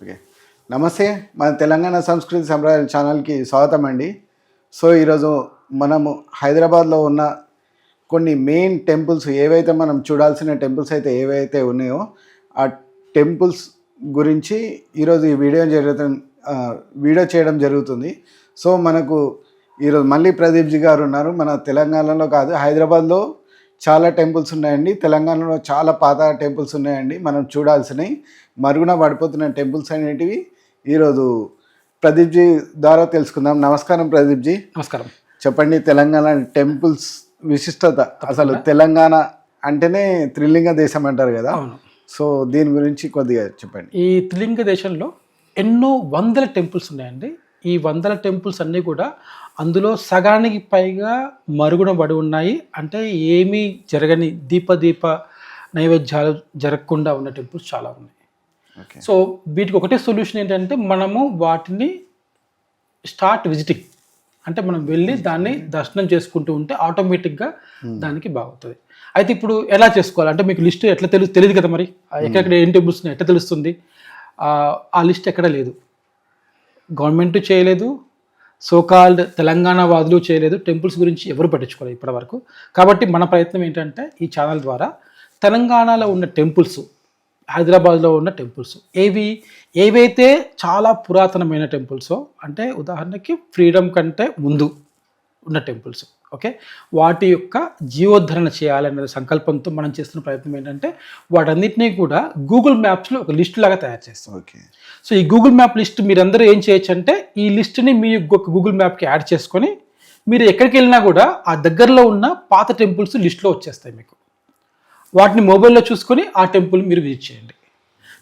Okay. నమస్తే. మన తెలంగాణ సంస్కృతి సంప్రదాయాల ఛానల్కి స్వాగతం అండి. సో ఈరోజు మనము హైదరాబాద్లో ఉన్న కొన్ని మెయిన్ టెంపుల్స్ ఏవైతే మనం చూడాల్సిన టెంపుల్స్ అయితే ఏవైతే ఉన్నాయో ఆ టెంపుల్స్ గురించి ఈరోజు ఈ వీడియో చేయడం జరుగుతుంది. సో మనకు ఈరోజు మళ్ళీ ప్రదీప్జీ గారు ఉన్నారు. మన తెలంగాణలో కాదు, హైదరాబాద్లో చాలా టెంపుల్స్ ఉన్నాయండి. తెలంగాణలో చాలా పాత టెంపుల్స్ ఉన్నాయండి మనం చూడాల్సినవి. మరుగున పడిపోతున్న టెంపుల్స్ అనేటివి ఈరోజు ప్రదీప్జీ ద్వారా తెలుసుకుందాం. నమస్కారం ప్రదీప్జీ. నమస్కారం. చెప్పండి, తెలంగాణ టెంపుల్స్ విశిష్టత. అసలు తెలంగాణ అంటేనే త్రిలింగ దేశం అంటారు కదా. సో దీని గురించి కొద్దిగా చెప్పండి. ఈ త్రిలింగ దేశంలో ఎన్నో వందల టెంపుల్స్ ఉన్నాయండి. ఈ వందల టెంపుల్స్ అన్నీ కూడా అందులో సగానికి పైగా మరుగున పడి ఉన్నాయి. అంటే ఏమీ జరగని దీప నైవేద్యాలు జరగకుండా ఉన్న టెంపుల్స్ చాలా ఉన్నాయి. సో వీటికి ఒకటే సొల్యూషన్ ఏంటంటే మనము వాటిని స్టార్ట్ విజిటింగ్, అంటే మనం వెళ్ళి దాన్ని దర్శనం చేసుకుంటూ ఉంటే ఆటోమేటిక్గా దానికి బాగుంటుంది. అయితే ఇప్పుడు ఎలా చేసుకోవాలి అంటే మీకు లిస్ట్ ఎట్లా తెలియదు కదా. మరి ఎక్కడెక్కడ ఏం టెంపుల్స్ ఉన్నాయి ఎట్లా తెలుస్తుంది? ఆ లిస్ట్ ఎక్కడ లేదు, గవర్నమెంట్ చేయలేదు, సోకాల్డ్ తెలంగాణ వాదులు చేయలేదు, టెంపుల్స్ గురించి ఎవరు పట్టించుకోలేదు ఇప్పటివరకు. కాబట్టి మన ప్రయత్నం ఏంటంటే ఈ ఛానల్ ద్వారా తెలంగాణలో ఉన్న టెంపుల్స్, హైదరాబాద్లో ఉన్న టెంపుల్స్ ఏవైతే చాలా పురాతనమైన టెంపుల్సో, అంటే ఉదాహరణకి ఫ్రీడమ్ కంటే ముందు ఉన్న టెంపుల్స్, ఓకే, వాటి యొక్క జీవోద్ధరణ చేయాలనే సంకల్పంతో మనం చేస్తున్న ప్రయత్నం ఏంటంటే వాటన్నిటినీ కూడా గూగుల్ మ్యాప్స్లో ఒక లిస్ట్ లాగా తయారు చేస్తాం. ఓకే. సో ఈ గూగుల్ మ్యాప్ లిస్ట్ మీరందరూ ఏం చేయొచ్చు అంటే ఈ లిస్ట్ని మీ గూగుల్ మ్యాప్కి యాడ్ చేసుకొని మీరు ఎక్కడికి వెళ్ళినా కూడా ఆ దగ్గరలో ఉన్న పాత టెంపుల్స్ లిస్ట్లో వచ్చేస్తాయి మీకు. వాటిని మొబైల్లో చూసుకొని ఆ టెంపుల్ మీరు విజిట్ చేయండి.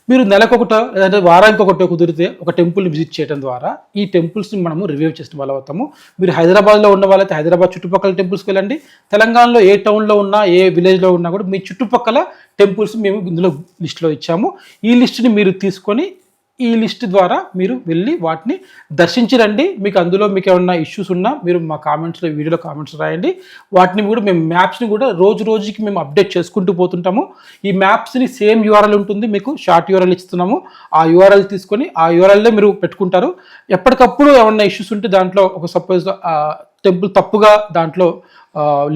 మీరు నెలకొకటో లేదంటే వారానికి ఒకటో కుదిరితే ఒక టెంపుల్ని విజిట్ చేయడం ద్వారా ఈ టెంపుల్స్ని మనము రివ్యూ చేసిన వాళ్ళు అవుతాము. మీరు హైదరాబాద్లో ఉన్న వాళ్ళైతే హైదరాబాద్ చుట్టుపక్కల టెంపుల్స్కి వెళ్ళండి. తెలంగాణలో ఏ టౌన్లో ఉన్నా ఏ విలేజ్లో ఉన్నా కూడా మీ చుట్టుపక్కల టెంపుల్స్ మేము ఇందులో లిస్ట్లో ఇచ్చాము. ఈ లిస్ట్ని మీరు తీసుకొని ఈ లిస్ట్ ద్వారా మీరు వెళ్ళి వాటిని దర్శించరండి. మీకు అందులో మీకు ఏమన్నా ఇష్యూస్ ఉన్నా మీరు మా కామెంట్స్లో, వీడియోలో కామెంట్స్ రాయండి. వాటిని కూడా మేము మ్యాప్స్ని కూడా రోజుకి మేము అప్డేట్ చేసుకుంటూ పోతుంటాము. ఈ మ్యాప్స్ని సేమ్ యూఆర్ఎల్ ఉంటుంది, మీకు షార్ట్ యూఆర్ఎల్ ఇస్తున్నాము. ఆ యూఆర్ఎల్ తీసుకొని ఆ యూఆర్ఎల్లో మీరు పెట్టుకుంటారు. ఎప్పటికప్పుడు ఏమన్నా ఇష్యూస్ ఉంటే దాంట్లో ఒక సపోజ్ టెంపుల్ తప్పుగా దాంట్లో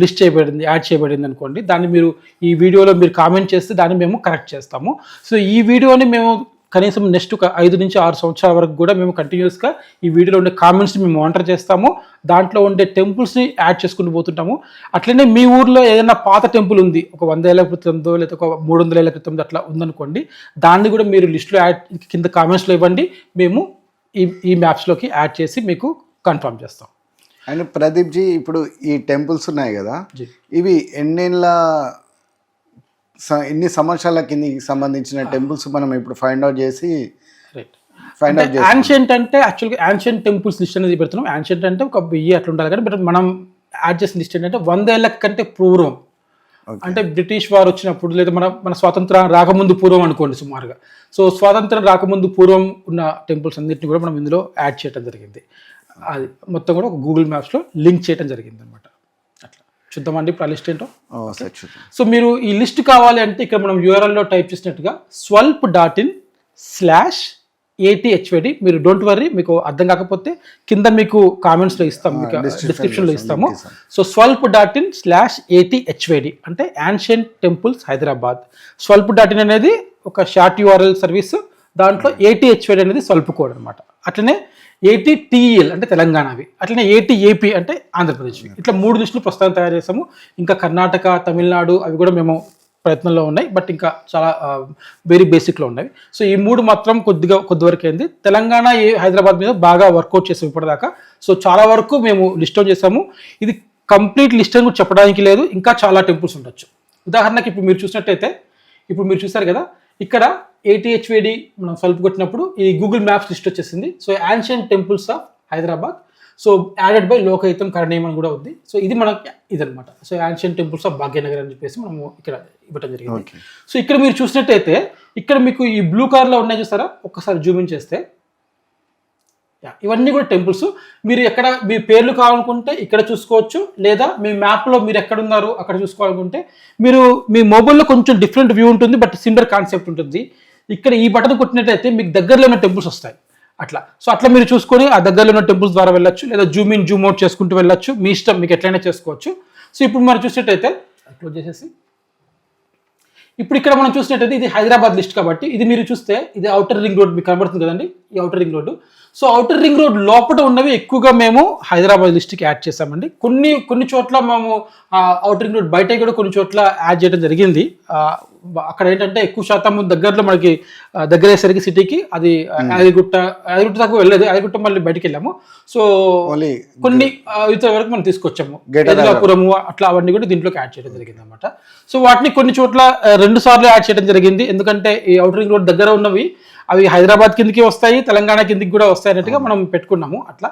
లిస్ట్ చేయబడింది, యాడ్ చేయబడింది అనుకోండి, దాన్ని మీరు ఈ వీడియోలో మీరు కామెంట్ చేస్తే దాన్ని మేము కరెక్ట్ చేస్తాము. సో ఈ వీడియోని మేము కనీసం నెక్స్ట్ ఒక 5 నుంచి 6 సంవత్సరాల వరకు కూడా మేము కంటిన్యూస్గా ఈ వీడియోలో ఉండే కామెంట్స్ని మేము మానిటర్ చేస్తాము. దాంట్లో ఉండే టెంపుల్స్ని యాడ్ చేసుకుంటూ పోతుంటాము. అట్లనే మీ ఊర్లో ఏదైనా పాత టెంపుల్ ఉంది, ఒక 100 ఏళ్ల క్రితందో లేదా ఒక 300 ఏళ్ల క్రితంలో అట్లా ఉందనుకోండి, దాన్ని కూడా మీరు లిస్టులో యాడ్ కింద కామెంట్స్లో ఇవ్వండి. మేము ఈ మ్యాప్స్లోకి యాడ్ చేసి మీకు కన్ఫర్మ్ చేస్తాం. అండ్ ప్రదీప్జీ, ఇప్పుడు ఈ టెంపుల్స్ ఉన్నాయి కదా, ఇవి ఎన్ని సంవత్సరాల కిందకి సంబంధించిన టెంపుల్స్ మనం ఇప్పుడు ఫైండ్ అవుట్ చేసి యాన్షియంట్ అంటే యాక్చువల్గా యాన్షియంట్ టెంపుల్స్ లిస్ట్ అనేది పెడుతున్నాం. యాన్షియంట్ అంటే ఒక 1000 అట్లా ఉండాలి, కానీ బట్ మనం యాడ్ చేసిన లిస్ట్ ఏంటంటే 100 ఏళ్ల కంటే పూర్వం, అంటే బ్రిటిష్ వారు వచ్చినప్పుడు లేదా మన స్వాతంత్రం రాకముందు పూర్వం అనుకోండి సుమారుగా. సో స్వాతంత్రం రాకముందు పూర్వం ఉన్న టెంపుల్స్ అన్నింటినీ కూడా మనం ఇందులో యాడ్ చేయడం జరిగింది. అది మొత్తం కూడా ఒక గూగుల్ మ్యాప్స్లో లింక్ చేయడం జరిగింది అనమాట. అట్లా చూద్దామండి ఇప్పుడు ఆ లిస్ట్ ఏంటో. సో మీరు ఈ లిస్ట్ కావాలి అంటే ఇక్కడ మనం యూఆర్ఎల్లో టైప్ చేసినట్టుగా swalp.in/ATHYD. మీరు డోంట్ వర్రీ, మీకు అర్థం కాకపోతే కింద మీకు కామెంట్స్లో ఇస్తాం, మీకు డిస్క్రిప్షన్లో ఇస్తాము. సో swalp.in/ATHYD అంటే యాన్షియంట్ టెంపుల్స్ హైదరాబాద్. swalp.in అనేది ఒక షార్ట్ యూఆర్ఎల్ సర్వీస్, దాంట్లో ATHYD అనేది స్వల్ప్ కోడ్ అనమాట. అట్లనే ATTEL అంటే తెలంగాణవి, అట్లనే ATAP అంటే ఆంధ్రప్రదేశ్. ఇట్లా 3 లిస్టులు ప్రస్తుతం తయారు చేసాము. ఇంకా కర్ణాటక, తమిళనాడు అవి కూడా మేము ప్రయత్నంలో ఉన్నాయి, బట్ ఇంకా చాలా వెరీ బేసిక్లో ఉన్నాయి. సో ఈ 3 మాత్రం కొద్ది వరకు అయింది. తెలంగాణ హైదరాబాద్ మీద బాగా వర్కౌట్ చేసాము ఇప్పటిదాకా. సో చాలా వరకు మేము లిస్ట్ అవుట్ చేసాము. ఇది కంప్లీట్ లిస్ట్ అని కూడా చెప్పడానికి లేదు, ఇంకా చాలా టెంపుల్స్ ఉండొచ్చు. ఉదాహరణకి ఇప్పుడు మీరు చూసినట్టయితే, ఇప్పుడు మీరు చూసారు కదా ఇక్కడ ATHYD మనం స్వల్ప్ కొట్టినప్పుడు ఈ గూగుల్ మ్యాప్స్ లిస్ట్ వచ్చేసింది. So ancient temples of Hyderabad, so added by లోకహితం కరణీయం అని కూడా ఉంది. సో ఇది మనకి ఇదనమాట. So ancient temples of Bhagyanagar అని చెప్పేసి మనము ఇక్కడ ఇవ్వడం జరిగింది. సో ఇక్కడ మీరు చూసినట్టయితే ఇక్కడ మీకు ఈ బ్లూ కలర్లో ఉన్నాయి చూస్తారా, ఒక్కసారి జూమ్ ఇన్ చేస్తే ఇవన్నీ కూడా టెంపుల్స్. మీరు ఎక్కడ మీ పేర్లు కావాలనుకుంటే ఇక్కడ చూసుకోవచ్చు, లేదా మీ మ్యాప్లో మీరు ఎక్కడ ఉన్నారో అక్కడ చూసుకోవాలనుకుంటే మీరు మీ మొబైల్లో కొంచెం డిఫరెంట్ వ్యూ ఉంటుంది, బట్ సిమిలర్ కాన్సెప్ట్ ఉంటుంది. ఇక్కడ ఈ బటన్ కొట్టినట్టయితే మీకు దగ్గరలో ఉన్న టెంపుల్స్ వస్తాయి అట్లా. సో అట్లా మీరు చూసుకొని ఆ దగ్గరలో ఉన్న టెంపుల్స్ ద్వారా వెళ్ళొచ్చు, లేదా జూమ్ ఇన్ జూమ్ అవుట్ చేసుకుంటూ వెళ్ళొచ్చు, మీ ఇష్టం, మీకు ఎట్లయినా చేసుకోవచ్చు. సో ఇప్పుడు మనం చూసినట్టయితే క్లోజ్ చేసేసి, ఇప్పుడు ఇక్కడ మనం చూసినట్టయితే ఇది హైదరాబాద్ లిస్ట్ కాబట్టి ఇది మీరు చూస్తే ఇది ఔటర్ రింగ్ రోడ్ మీకు కనబడుతుంది కదండి, ఈ outer ring road. So outer ring road లోపల ఉన్నవి ఎక్కువగా మేము హైదరాబాద్ లిస్ట్కి యాడ్ చేసామండి. కొన్ని చోట్ల మేము ఔటర్ రింగ్ రోడ్ బయట కూడా కొన్ని చోట్ల యాడ్ చేయడం జరిగింది. అక్కడ ఏంటంటే ఎక్కువ శాతం దగ్గరలో మనకి దగ్గరయ్యేసరికి సిటీకి అది యాదగిరిగుట్ట దాకా వెళ్ళలేదు, యాదగిరిగుట్ట మళ్ళీ బయటికి వెళ్ళాము. సో కొన్ని ఇతర వరకు మనం తీసుకొచ్చాము, గేదలాపురము అట్లా అవన్నీ కూడా దీంట్లోకి యాడ్ చేయడం జరిగింది అనమాట. సో వాటిని కొన్ని చోట్ల 2 సార్లు యాడ్ చేయడం జరిగింది, ఎందుకంటే ఈ ఔటర్ రింగ్ రోడ్ దగ్గర ఉన్నవి అవి హైదరాబాద్ కిందకి వస్తాయి, తెలంగాణ కిందకి కూడా వస్తాయి అన్నట్టుగా మనం పెట్టుకున్నాము. అట్లా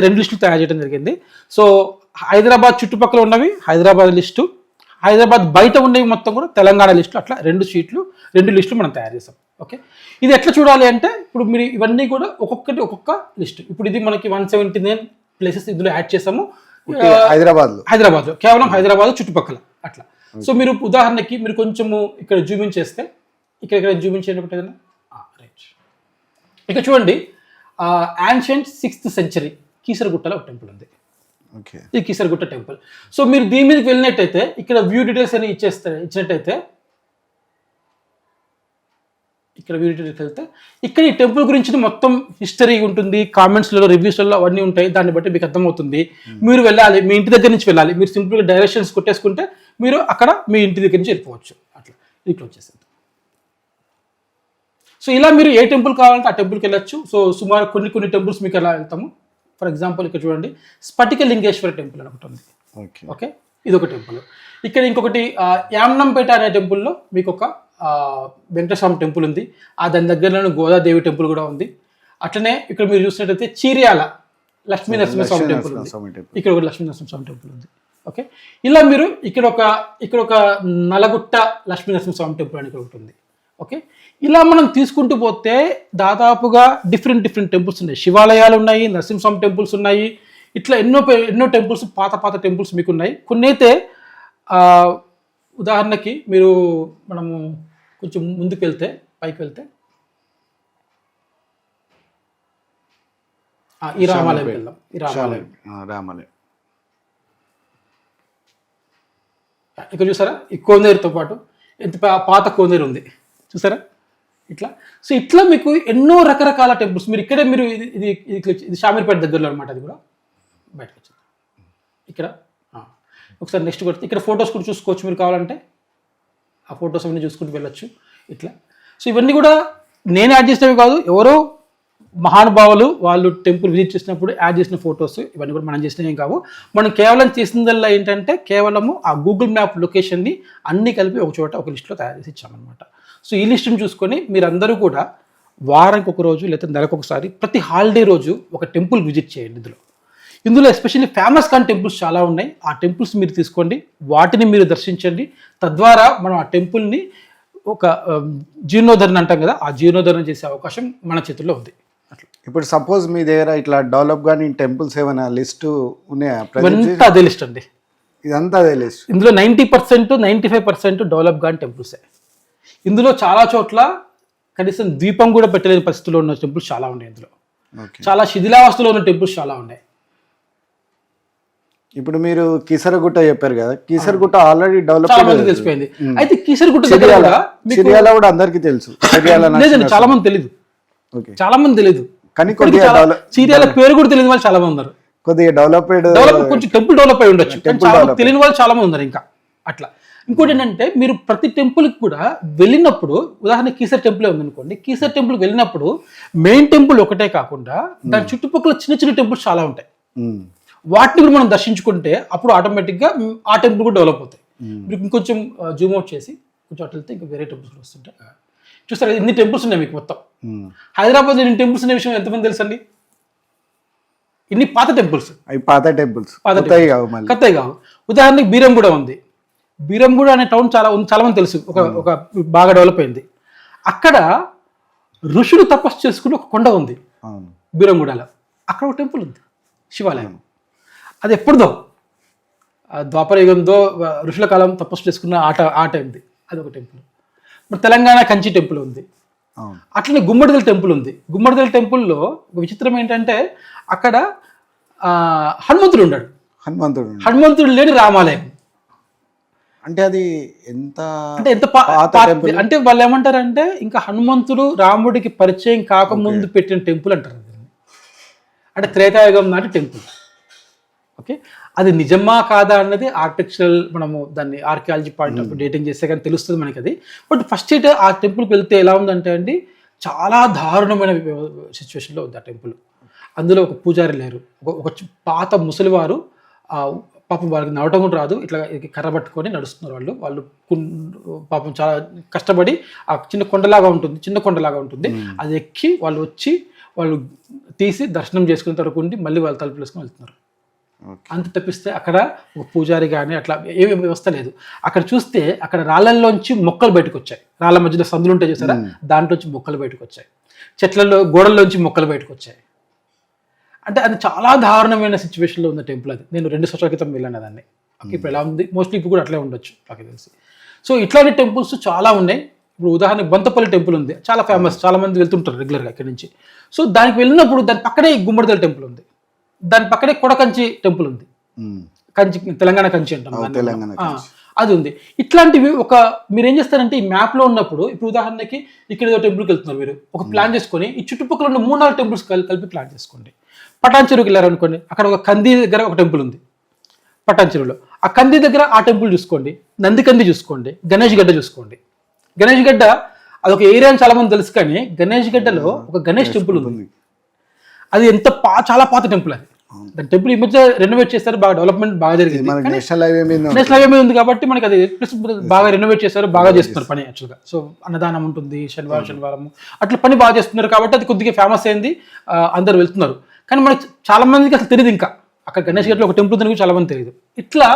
2 లిస్టులు తయారు చేయడం జరిగింది. సో హైదరాబాద్ చుట్టుపక్కల ఉన్నవి హైదరాబాద్ లిస్టు, హైదరాబాద్ బయట ఉన్నవి మొత్తం కూడా తెలంగాణ లిస్టులు, అట్లా 2 లిస్టులు మనం తయారు చేసాం. ఓకే, ఇది ఎట్లా చూడాలి అంటే ఇప్పుడు మీరు ఇవన్నీ కూడా ఒక్కొక్క లిస్టు. ఇప్పుడు ఇది మనకి 179 ప్లేసెస్ ఇందులో యాడ్ చేసాము హైదరాబాద్లో, కేవలం హైదరాబాద్ చుట్టుపక్కల అట్లా. సో మీరు ఉదాహరణకి మీరు కొంచెము ఇక్కడ జూమిన్ చేస్తే, ఇక్కడ జూమిన్ చేయండి ఒకటి ఏదైనా. రైట్, ఇక్కడ చూడండి యాన్షియంట్ 6th century కీసరగుట్టలో ఒక టెంపుల్ ఉంది. ఇది కీసరగుట్ట టెంపుల్. సో మీరు దీని మీదకి వెళ్ళినట్టయితే ఇక్కడ వ్యూ డీటెయిల్స్ అని ఇచ్చినట్టయితే ఇక్కడ వ్యూ డీటెయిల్స్ వెళ్తే ఇక్కడ ఈ టెంపుల్ గురించి మొత్తం హిస్టరీ ఉంటుంది, కామెంట్స్లలో రివ్యూస్లలో అవన్నీ ఉంటాయి. దాన్ని బట్టి మీకు అర్థమవుతుంది. మీరు వెళ్ళాలి, మీ ఇంటి దగ్గర నుంచి వెళ్ళాలి, మీరు సింపుల్గా డైరెక్షన్స్ కొట్టేసుకుంటే మీరు అక్కడ మీ ఇంటి దగ్గర నుంచి వెళ్ళిపోవచ్చు. అట్లా ఇది క్లోజ్ చేసేది. సో ఇలా మీరు ఏ టెంపుల్ కావాలంటే ఆ టెంపుల్కి వెళ్ళొచ్చు. సో సుమారు కొన్ని టెంపుల్స్ మీకు ఎలా వెళ్తాము. ఫర్ ఎగ్జాంపుల్ ఇక్కడ చూడండి స్ఫటిక లింగేశ్వర టెంపుల్ అని ఒకటి ఉంది. ఓకే, ఇది ఒక టెంపుల్. ఇక్కడ ఇంకొకటి యామ్నంపేట అనే టెంపుల్లో మీకు ఒక వెంకటస్వామి టెంపుల్ ఉంది. దాని దగ్గరలో గోదాదేవి టెంపుల్ కూడా ఉంది. అట్లనే ఇక్కడ మీరు చూసినట్టయితే చీర్యాల లక్ష్మీ నరసింహస్వామి టెంపుల్ ఉంది. ఇక్కడ ఒక లక్ష్మీ నరసింహస్వామి టెంపుల్ ఉంది. ఓకే, ఇలా మీరు ఇక్కడ ఒక నలగుట్ట లక్ష్మీ నరసింహస్వామి టెంపుల్ అని ఒకటి ఉంది. ఓకే, ఇలా మనం తీసుకుంటూ పోతే దాదాపుగా డిఫరెంట్ టెంపుల్స్ ఉన్నాయి. శివాలయాలు ఉన్నాయి, నరసింహస్వామి టెంపుల్స్ ఉన్నాయి, ఇట్లా ఎన్నో టెంపుల్స్, పాత టెంపుల్స్ మీకు ఉన్నాయి. కొన్ని అయితే ఉదాహరణకి మనము కొంచెం ముందుకు వెళ్తే, పైకి వెళ్తే ఈ రామాలయం వెళ్దాం. ఈ రామాలయం ఇక్కడ చూసారా, ఈ కోనేరుతో పాటు ఎంత పాత కోనేరు ఉంది చూసారా ఇట్లా. సో ఇట్లా మీకు ఎన్నో రకరకాల టెంపుల్స్ మీరు ఇక్కడే మీరు ఇది షామీర్పేట దగ్గరలో అనమాట. అది కూడా బయటకు వచ్చింది. ఇక్కడ ఒకసారి నెక్స్ట్ కొడితే ఇక్కడ ఫొటోస్ కూడా చూసుకోవచ్చు మీరు కావాలంటే. ఆ ఫొటోస్ అవన్నీ చూసుకుంటూ వెళ్ళొచ్చు ఇట్లా. సో ఇవన్నీ కూడా నేను యాడ్ చేసినవి కాదు, ఎవరో మహానుభావులు వాళ్ళు టెంపుల్ విజిట్ చేసినప్పుడు యాడ్ చేసిన ఫొటోస్. ఇవన్నీ కూడా మనం చేసినవి ఏం కావు. మనం కేవలం చేసిందల్లా ఏంటంటే కేవలము ఆ గూగుల్ మ్యాప్ లొకేషన్ని అన్నీ కలిపి ఒక చోట ఒక లిస్ట్లో తయారు చేసి ఇచ్చామన్నమాట. సో ఈ లిస్టును చూసుకొని మీరందరూ కూడా వారానికి ఒక రోజు లేదా నెలకు ఒకసారి ప్రతి హాలిడే రోజు ఒక టెంపుల్ విజిట్ చేయండి. ఇందులో ఎస్పెషల్లీ ఫేమస్ కాని టెంపుల్స్ చాలా ఉన్నాయి. ఆ టెంపుల్స్ మీరు తీసుకోండి, వాటిని మీరు దర్శించండి. తద్వారా మనం ఆ టెంపుల్ని ఒక జీర్ణోద్ధరణ అంటాం కదా, ఆ జీర్ణోద్ధరణ చేసే అవకాశం మన చేతుల్లో ఉంది. అట్లా ఇప్పుడు సపోజ్ మీ దగ్గర ఇట్లా డెవలప్ కానీ టెంపుల్స్ ఏమైనా లిస్ట్ ఉన్నాయా? ఇదంతా అదే లిస్ట్ అండి, ఇదంతా అదే లిస్ట్. ఇందులో 90% 95% డెవలప్ కాని టెంపుల్సే. ఇందులో చాలా చోట్ల కనీసం ద్వీపం కూడా పెట్టలేని పరిస్థితుల్లో ఉన్న టెంపుల్స్ చాలా ఉన్నాయి. ఇందులో చాలా శిథిలావస్థలో ఉన్న టెంపుల్స్ చాలా ఉన్నాయి. ఇప్పుడు మీరు కీసరగుట్ట చెప్పారు కదా, కీసరగుట్ట ఆల్రెడీ డెవలప్ తెలిసిపోయింది. అయితే కీసరగుట్ట కూడా అందరికీ తెలుసు, చాలా మంది తెలియదు. కానీ చీర్యాల పేరు కూడా తెలియని వాళ్ళు చాలా మంది ఉన్నారు. కొద్దిగా కొంచెం టెంపుల్ డెవలప్ అయి ఉండొచ్చు, తెలియని వాళ్ళు చాలా మంది ఉన్నారు ఇంకా అట్లా. ఇంకోటి ఏంటంటే మీరు ప్రతి టెంపుల్కి కూడా వెళ్ళినప్పుడు, ఉదాహరణ కీసర్ టెంపుల్ ఉందనుకోండి, కీసర్ టెంపుల్కి వెళ్ళినప్పుడు మెయిన్ టెంపుల్ ఒకటే కాకుండా దాని చుట్టుపక్కల చిన్న టెంపుల్స్ చాలా ఉంటాయి. వాటిని కూడా మనం దర్శించుకుంటే అప్పుడు ఆటోమేటిక్గా ఆ టెంపుల్ కూడా డెవలప్ అవుతాయి. మీరు ఇంకొంచెం జూమ్ అవుట్ చేసి కొంచెం అట్లా వెళ్తే ఇంకా వేరే టెంపుల్స్ కూడా వస్తుంటాయి. చూస్తారు ఇన్ని టెంపుల్స్ ఉన్నాయి మీకు మొత్తం. హైదరాబాద్లో ఇన్ని టెంపుల్స్ అనే విషయం ఎంతమంది తెలుసండి? ఇన్ని పాత టెంపుల్స్, కొత్తవి కావు. ఉదాహరణకి బీరంగూడ ఉంది. బీరంగూడ అనే టౌన్ చాలా మంది తెలుసు, ఒక బాగా డెవలప్ అయింది. అక్కడ ఋషులు తపస్సు చేసుకుని ఒక కొండ ఉంది బీరంగూడలో. అక్కడ ఒక టెంపుల్ ఉంది, శివాలయం. అది ఎప్పుడుదో ద్వాపర యుగంతో ఋషుల కాలం తపస్సు చేసుకున్న ఆ టైంది. అది ఒక టెంపుల్. మరి తెలంగాణ కంచి టెంపుల్ ఉంది, అవును. అట్లనే గుమ్మడిదల టెంపుల్ ఉంది. గుమ్మడిదల టెంపుల్లో ఒక విచిత్రం ఏంటంటే అక్కడ హనుమంతుడు ఉన్నాడు. హనుమంతుడు లేని రామాలయం. అంటే అది ఎంత అంటే ఎంత పాత టెంపుల్? అంటే వాళ్ళు ఏమంటారంటే ఇంకా హనుమంతుడు రాముడికి పరిచయం కాకముందు పెట్టిన టెంపుల్ అంటారు. అంటే త్రేతాయుగం నాటి టెంపుల్. ఓకే, అది నిజమా కాదా అన్నది ఆర్కిటెక్చరల్, మనము దాన్ని ఆర్కియాలజీ పాయింట్ ఆఫ్ డేటింగ్ చేస్తే కానీ తెలుస్తుంది మనకి అది. బట్ ఫస్ట్ అయితే ఆ టెంపుల్కి వెళ్తే ఎలా ఉందంటే అండి, చాలా దారుణమైన సిచ్యువేషన్లో ఉంది ఆ టెంపుల్. అందులో ఒక పూజారి లేరు, ఒక పాత ముసలివారు, పాపం వాళ్ళకి నడవటం కూడా రాదు, ఇట్లా కర్ర పట్టుకొని నడుస్తున్నారు వాళ్ళు పాపం చాలా కష్టపడి ఆ చిన్న కొండలాగా ఉంటుంది అది ఎక్కి వాళ్ళు తీసి దర్శనం చేసుకున్న తర్వాత ఉండి మళ్ళీ వాళ్ళు తలుపులు వేసుకొని వెళ్తున్నారు. అంత తప్పిస్తే అక్కడ ఒక పూజారి కానీ అట్లా ఏమి వ్యవస్థ లేదు. అక్కడ చూస్తే అక్కడ రాళ్ళల్లోంచి మొక్కలు బయటకు వచ్చాయి, రాళ్ళ మధ్యలో సందులు ఉంటాయి చూసారా, దాంట్లోంచి మొక్కలు బయటకు వచ్చాయి, చెట్లలో గోడల్లోంచి మొక్కలు బయటకు వచ్చాయి. అంటే అది చాలా దారుణమైన సిచ్యువేషన్లో ఉన్న టెంపుల్ అది. నేను 2 సంవత్సరాల క్రితం వెళ్ళాను దాన్ని. ఇప్పుడు ఎలా ఉంది, మోస్ట్లీ ఇప్పుడు కూడా అట్లే ఉండొచ్చు నాకు తెలిసి. సో ఇట్లాంటి టెంపుల్స్ చాలా ఉన్నాయి. ఇప్పుడు ఉదాహరణకు బంతపల్లి టెంపుల్ ఉంది, చాలా ఫేమస్, చాలా మంది వెళ్తుంటారు రెగ్యులర్గా ఇక్కడ నుంచి. సో దానికి వెళ్ళినప్పుడు దాని పక్కనే గుమ్మడిదల టెంపుల్ ఉంది, దాని పక్కనే కొడకంచి టెంపుల్ ఉంది, కంచి తెలంగాణ కంచి అంటాం, అది ఉంది. ఇట్లాంటివి మీరు ఏం చేస్తారంటే ఈ మ్యాప్లో ఉన్నప్పుడు, ఇప్పుడు ఉదాహరణకి ఇక్కడ ఏదో టెంపుల్కి వెళ్తున్నారు, మీరు ఒక ప్లాన్ చేసుకొని ఈ చుట్టుపక్కల ఉన్న 3-4 టెంపుల్స్ కలిపి ప్లాన్ చేసుకోండి. పటాన్ చెరువుకి వెళ్ళారనుకోండి, అక్కడ ఒక కంది దగ్గర ఒక టెంపుల్ ఉంది పటాన్ చెరువులో, ఆ కంది దగ్గర ఆ టెంపుల్ చూసుకోండి, నందికంది చూసుకోండి, గణేష్ గడ్డ చూసుకోండి. గణేష్ గడ్డ అదొక ఏరియా అని చాలా మంది తెలుసు, కానీ గణేష్ గడ్డలో ఒక గణేష్ టెంపుల్ ఉంది. అది చాలా పాత టెంపుల్ అది. దాని టెంపుల్ ఈ మధ్య రెనోవేట్ చేస్తారు, బాగా డెవలప్మెంట్ బాగా జరిగింది. నేషనల్ హైవే మీద ఉంది కాబట్టి మనకి అది బాగా రెనోవేట్ చేస్తారు, బాగా చేస్తున్నారు పని యాక్చువల్గా. సో అన్నదానం ఉంటుంది శనివారం అట్లా పని బాగా చేస్తున్నారు కాబట్టి అది కొద్దిగా ఫేమస్ అయింది, అందరు వెళ్తున్నారు. కానీ మనకి చాలా మందికి అసలు తెలియదు, ఇంకా అక్కడ గణేష్ గడ్డలో ఒక టెంపుల్ ఉందని చాలా మంది తెలియదు. ఇట్లా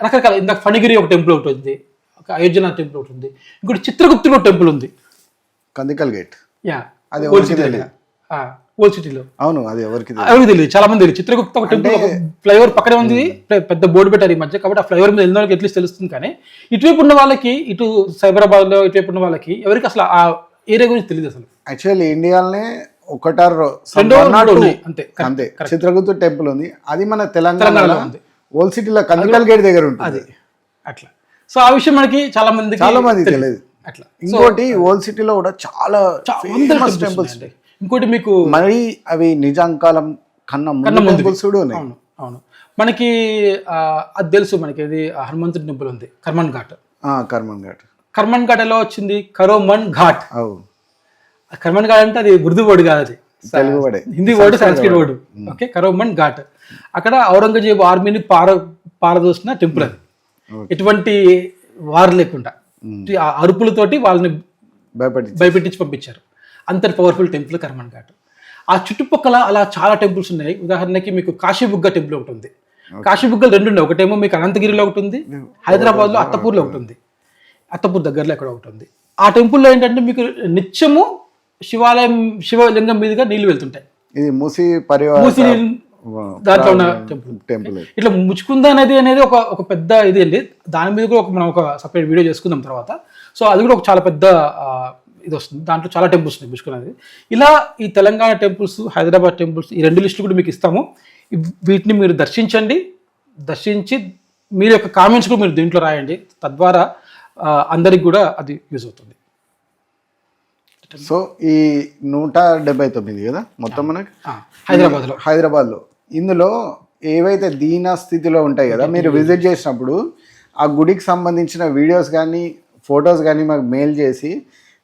రకరకాల, ఇందాక ఫణిగిరి ఒక టెంపుల్ ఒకటి ఉంది, ఒక అయోధ్యనాథ్ టెంపుల్ ఒకటి ఉంది, ఇంకోటి చిత్రగుప్తుడు ఒక టెంపుల్ ఉంది, కందికల్ గేట్, ఓల్డ్ సిటీలో. అవును, అది ఎవరికి తెలియదు, చాలా మంది తెలియదు. చిత్రగుప్త ఒక టెంపుల్, ఫ్లైఓవర్ పక్కనే ఉంది, పెద్ద బోర్డు పెట్టారు ఈ మధ్య, కాబట్టి ఆ ఫ్లైఓవర్ మీద వెళ్ళిన వాళ్ళకి ఎట్లీస్ట్ తెలుస్తుంది. కానీ ఇటువైపు ఉన్న వాళ్ళకి, ఇటు సైబరాబాద్ లో ఇటువైపు ఉన్న వాళ్ళకి ఎవరికి అసలు ఆ ఏరియా గురించి తెలియదు అసలు. యాక్చువల్లీ ఇండియాలోనే ఒకటారు అంతే చిత్రగుప్తుడు టెంపుల్ ఉంది, అది మన తెలంగాణలో ఉంది, ఓల్డ్ సిటీలో కందికల్ గేట్ దగ్గర ఉంటుంది అట్లా. సో ఆ విషయం మనకి చాలా మంది తెలియదు అట్లా. ఇంకోటి ఓల్డ్ సిటీలో కూడా చాలా టెంపుల్స్. ఇంకోటి మీకు మరి అవి నిజాంకాలం కన్నా టెంపుల్స్ కూడా ఉన్నాయి. అవును, మనకి అది తెలుసు, మనకి ఇది హనుమంతుడి టెంపుల్ ఉంది, కర్మన్ ఘాట్ ఎలా వచ్చింది, కరోమన్ ఘాట్. కర్మన్ ఘాట్ అంటే అది ఉర్దూ వర్డ్ కాదు, అది తెలుగు వర్డ్, హిందీ వర్డ్, సంస్కృత వర్డ్. ఓకే, కరోమన్ ఘాట్ అక్కడ ఔరంగజేబు ఆర్మీని పారదోసిన టెంపుల్ అది. ఎటువంటి వారు లేకుండా అరుపులతోటి వాళ్ళని భయపెట్టించి పంపించారు. అంతటి పవర్ఫుల్ టెంపుల్ కర్మన్ ఘాట్. ఆ చుట్టుపక్కల అలా చాలా టెంపుల్స్ ఉన్నాయి. ఉదాహరణకి మీకు కాశీబుగ్గ టెంపుల్ ఒకటి ఉంది. కాశీబుగ్గలు 2 ఉన్నాయి, ఒకటేమో మీకు అనంతగిరిలో ఒకటి ఉంది, హైదరాబాద్లో అత్తపూర్లో ఒకటి ఉంది, అత్తపూర్ దగ్గరలో ఎక్కడ ఒకటి ఉంది. ఆ టెంపుల్లో ఏంటంటే మీకు నిత్యము శివలింగం మీదుగా నీళ్లు వెళ్తుంటాయి. ఇది మూసి దాంట్లో ఉన్న టెంపుల్. ఇట్లా ముచ్చుకుంద అనేది ఒక పెద్ద ఇది అండి, దాని మీద కూడా మనం ఒక సపరేట్ వీడియో చేసుకుందాం తర్వాత. సో అది కూడా ఒక చాలా పెద్ద ఇది వస్తుంది, దాంట్లో చాలా టెంపుల్స్ ఉన్నాయి ముచ్చుకున్నది. ఇలా ఈ తెలంగాణ టెంపుల్స్, హైదరాబాద్ టెంపుల్స్, ఈ 2 లిస్టులు కూడా మీకు ఇస్తాము. వీటిని మీరు దర్శించి మీరు యొక్క కామెంట్స్ కూడా మీరు దీంట్లో రాయండి, తద్వారా అందరికి కూడా అది యూజ్ అవుతుంది. సో ఈ 179 కదా మొత్తం మనకి హైదరాబాద్లో. ఇందులో ఏవైతే దీన స్థితిలో ఉంటాయి కదా, మీరు విజిట్ చేసినప్పుడు ఆ గుడికి సంబంధించిన వీడియోస్ కానీ ఫొటోస్ కానీ మాకు మెయిల్ చేసి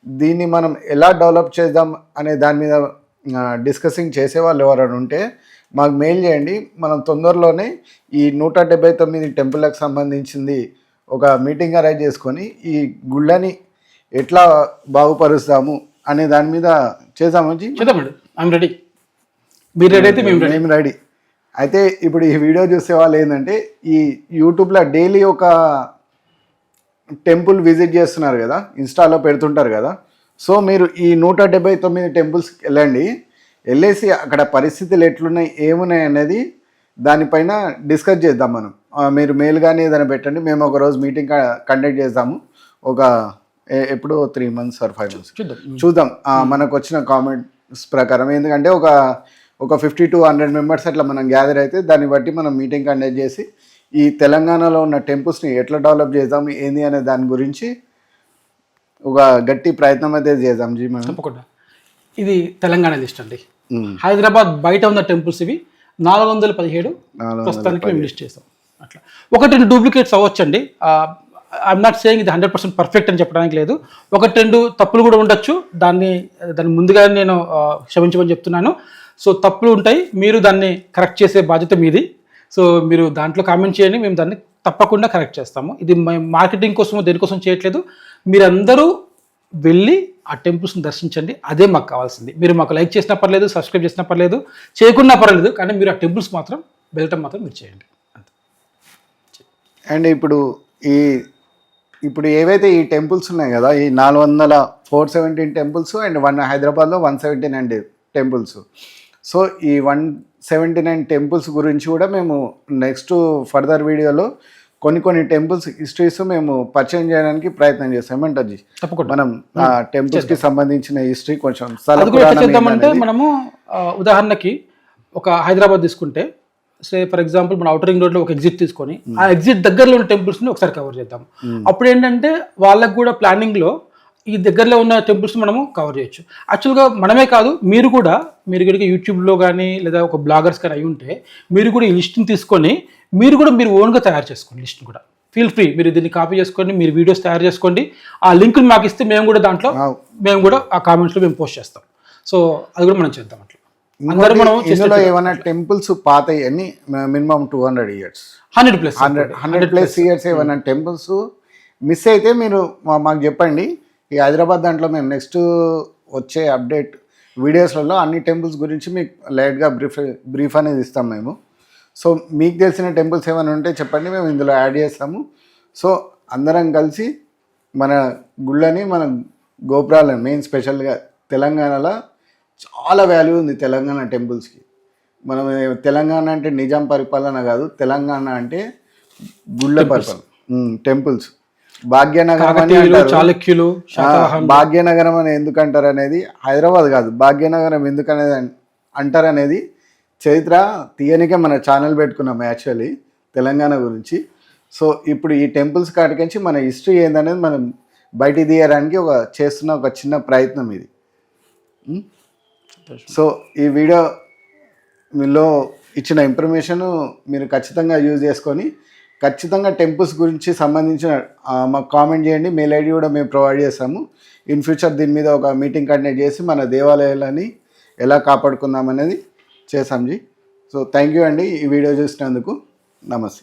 దీన్ని మనం ఎలా డెవలప్ చేద్దాం అనే దాని మీద డిస్కసింగ్ చేసేవాళ్ళు ఎవరైనా ఉంటే మాకు మెయిల్ చేయండి. మనం తొందరలోనే ఈ 179 టెంపుల్కి సంబంధించింది ఒక మీటింగ్ అరేంజ్ చేసుకొని ఈ గుళ్ళని ఎట్లా బాగుపరుస్తాము అనే దాని మీద చేద్దామండి. ఐఎమ్ రెడీ, మీరు రెడీ అయితే మేము రెడీ. అయితే ఇప్పుడు ఈ వీడియో చూసే వాళ్ళు ఏంటంటే ఈ యూట్యూబ్లో డైలీ ఒక టెంపుల్ విజిట్ చేస్తున్నారు కదా, ఇన్స్టాలో పెడుతుంటారు కదా. సో మీరు ఈ 179 టెంపుల్స్కి వెళ్ళేసి అక్కడ పరిస్థితులు ఎట్లున్నాయి, ఏమున్నాయి అనేది దానిపైన డిస్కస్ చేద్దాం మనం. మీరు మెయిల్ కానీ ఏదైనా పెట్టండి, మేము ఒకరోజు మీటింగ్ కండక్ట్ చేద్దాము. ఒక ఎప్పుడో 3 months or 5 months చూద్దాం. చూద్దాం. మనకు వచ్చిన కామెంట్స్ ప్రకారం ఎందుకంటే ఒక 50 to 100 మెంబర్స్ అట్లా మనం గ్యాదర్ అయితే దాన్ని బట్టి మనం మీటింగ్ కండక్ట్ చేసి ఈ తెలంగాణలో ఉన్న టెంపుల్స్ని ఎట్లా డెవలప్ చేద్దాం ఏంది అనే దాని గురించి ఒక గట్టి ప్రయత్నం అయితే చేద్దాం జీ మనం. తప్పకుండా. ఇది తెలంగాణ లిస్ట్ అండి. హైదరాబాద్ బయట ఉన్న టెంపుల్స్ ఇవి 417 ప్రస్తుతానికి మేము లిస్ట్ చేస్తాం. అట్లా 1-2 డూప్లికేట్స్ అవ్వచ్చండి. ఐఎమ్ నాట్ సేయింగ్ ఇది 100% పర్ఫెక్ట్ అని చెప్పడానికి లేదు. 1-2 తప్పులు కూడా ఉండొచ్చు. దాన్ని ముందుగా నేను క్షమించమని చెప్తున్నాను. సో తప్పులు ఉంటాయి, మీరు దాన్ని కరెక్ట్ చేసే బాధ్యత మీది. సో మీరు దాంట్లో కామెంట్ చేయండి, మేము దాన్ని తప్పకుండా కరెక్ట్ చేస్తాము. ఇది మార్కెటింగ్ కోసమో దేనికోసం చేయట్లేదు. మీరందరూ వెళ్ళి ఆ టెంపుల్స్ని దర్శించండి, అదే మాకు కావాల్సింది. మీరు మాకు లైక్ చేసినా పర్లేదు, సబ్స్క్రైబ్ చేసినా పర్లేదు, చేయకున్నా పర్లేదు, కానీ మీరు ఆ టెంపుల్స్ మాత్రం వెళ్ళటం మాత్రం మీరు చేయండి. అండ్ ఇప్పుడు ఏవైతే ఈ టెంపుల్స్ ఉన్నాయి కదా, ఈ 417 టెంపుల్స్ అండ్ హైదరాబాద్లో 179 టెంపుల్స్. సో ఈ 179 టెంపుల్స్ గురించి కూడా మేము నెక్స్ట్ ఫర్దర్ వీడియోలో కొన్ని టెంపుల్స్ హిస్టరీస్ మేము పరిచయం చేయడానికి ప్రయత్నం చేస్తాం. ఏమంటారు జీ? తప్పకుండా మనం టెంపుల్స్కి సంబంధించిన హిస్టరీ కొంచెం అది కూడా ఎట్లా చేద్దామంటే, మనము ఉదాహరణకి ఒక హైదరాబాద్ తీసుకుంటే, ఫర్ ఎగ్జాంపుల్ మన అవుటర్ రింగ్ రోడ్లో ఒక ఎగ్జిట్ తీసుకొని ఆ ఎగ్జిట్ దగ్గరలో ఉన్న టెంపుల్స్ని ఒకసారి కవర్ చేద్దాం. అప్పుడు ఏంటంటే వాళ్ళకు కూడా ప్లానింగ్లో ఈ దగ్గరలో ఉన్న టెంపుల్స్ మనము కవర్ చేయొచ్చు. యాక్చువల్గా మనమే కాదు, మీరు కనుక యూట్యూబ్లో కానీ లేదా ఒక బ్లాగర్స్ కానీ అయి ఉంటే మీరు కూడా ఈ లిస్ట్ని తీసుకొని మీరు ఓన్గా తయారు చేసుకోండి. లిస్ట్ని కూడా ఫీల్ ఫ్రీ, మీరు దీన్ని కాపీ చేసుకోండి, మీరు వీడియోస్ తయారు చేసుకోండి. ఆ లింక్ని మాకు ఇస్తే మేము కూడా దాంట్లో ఆ కామెంట్స్లో మేము పోస్ట్ చేస్తాం. సో అది కూడా మనం చేద్దాం. అట్లా అందరూ మనం ఇందులో ఏమైనా టెంపుల్స్ పాత అన్ని మినిమం 200 years 100+ years ఏమైనా టెంపుల్స్ మిస్ అయితే మీరు మాకు చెప్పండి. ఈ హైదరాబాద్ దాంట్లో మేము నెక్స్ట్ వచ్చే అప్డేట్ వీడియోస్లలో అన్ని టెంపుల్స్ గురించి మీకు లైట్గా బ్రీఫ్ అనేది ఇస్తాం మేము. సో మీకు తెలిసిన టెంపుల్స్ ఏమైనా ఉంటే చెప్పండి, మేము ఇందులో యాడ్ చేస్తాము. సో అందరం కలిసి మన గుళ్ళని, మన గోపురాలను, మెయిన్ స్పెషల్గా తెలంగాణలో చాలా వాల్యూ ఉంది తెలంగాణ టెంపుల్స్కి. మనం తెలంగాణ అంటే నిజాం పరిపాలన కాదు, తెలంగాణ అంటే గుళ్ళ పరిపాలన, టెంపుల్స్. భాగ్యనగరం అని చాళుక్యులు, భాగ్యనగరం అని ఎందుకంటారు అనేది హైదరాబాద్ కాదు, భాగ్యనగరం ఎందుకనేది అంటారనేది చరిత్ర తీయనికే మన ఛానల్ పెట్టుకున్నాం యాక్చువల్లీ తెలంగాణ గురించి. సో ఇప్పుడు ఈ టెంపుల్స్ కాటికించి మన హిస్టరీ ఏందనేది మనం బయటికి తీయడానికి చేస్తున్న ఒక చిన్న ప్రయత్నం ఇది. సో ఈ వీడియోలో ఇచ్చిన ఇన్ఫర్మేషన్ మీరు ఖచ్చితంగా యూజ్ చేసుకొని ఖచ్చితంగా టెంపుల్స్ గురించి సంబంధించిన మాకు కామెంట్ చేయండి. మెయిల్ ఐడి కూడా మేము ప్రొవైడ్ చేస్తాము. ఇన్ ఫ్యూచర్ దీని మీద ఒక మీటింగ్ కండక్ట్ చేసి మన దేవాలయాలని ఎలా కాపాడుకుందాం అనేది చేసాం జీ. సో థ్యాంక్ యూ అండి ఈ వీడియో చూసినందుకు. నమస్తే.